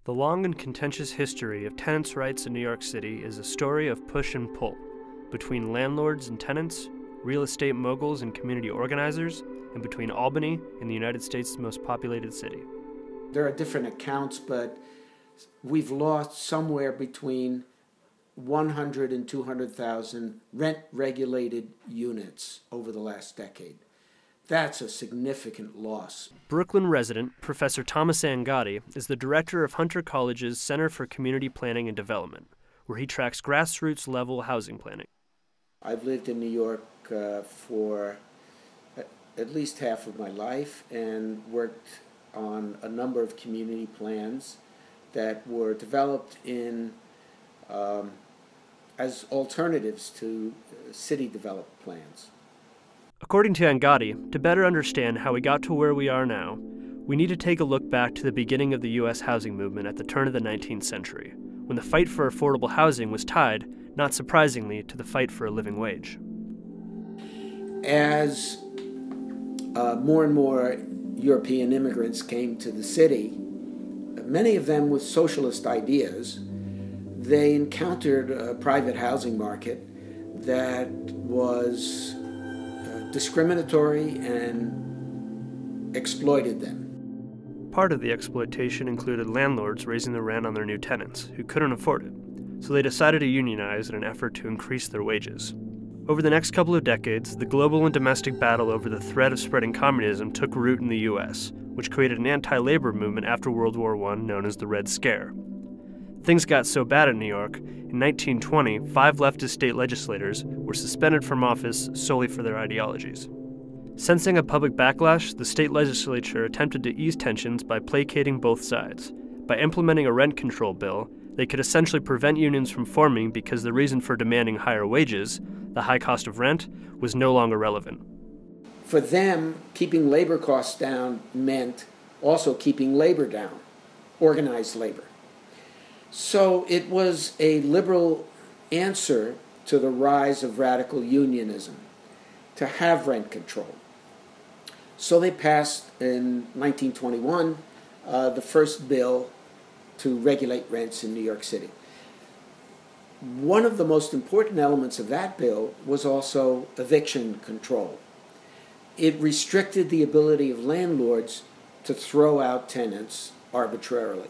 The long and contentious history of tenants' rights in New York City is a story of push and pull between landlords and tenants, real estate moguls and community organizers, and between Albany and the United States' most populated city. There are different accounts, but we've lost somewhere between 100 and 200,000 rent-regulated units over the last decade. That's a significant loss. Brooklyn resident Professor Thomas Angotti is the director of Hunter College's Center for Community Planning and Development, where he tracks grassroots-level housing planning. I've lived in New York for at least half of my life and worked on a number of community plans that were developed in as alternatives to city-developed plans. According to Angotti, to better understand how we got to where we are now, we need to take a look back to the beginning of the U.S. housing movement at the turn of the 19th century, when the fight for affordable housing was tied, not surprisingly, to the fight for a living wage. As more and more European immigrants came to the city, many of them with socialist ideas, they encountered a private housing market that was discriminatory and exploited them. Part of the exploitation included landlords raising the rent on their new tenants, who couldn't afford it, so they decided to unionize in an effort to increase their wages. Over the next couple of decades, the global and domestic battle over the threat of spreading communism took root in the U.S., which created an anti-labor movement after World War I known as the Red Scare. Things got so bad in New York, in 1920, 5 leftist state legislators were suspended from office solely for their ideologies. Sensing a public backlash, the state legislature attempted to ease tensions by placating both sides. By implementing a rent control bill, they could essentially prevent unions from forming because the reason for demanding higher wages, the high cost of rent, was no longer relevant. For them, keeping labor costs down meant also keeping labor down, organized labor. So it was a liberal answer to the rise of radical unionism to have rent control. So they passed in 1921 the first bill to regulate rents in New York City. One of the most important elements of that bill was also eviction control. It restricted the ability of landlords to throw out tenants arbitrarily.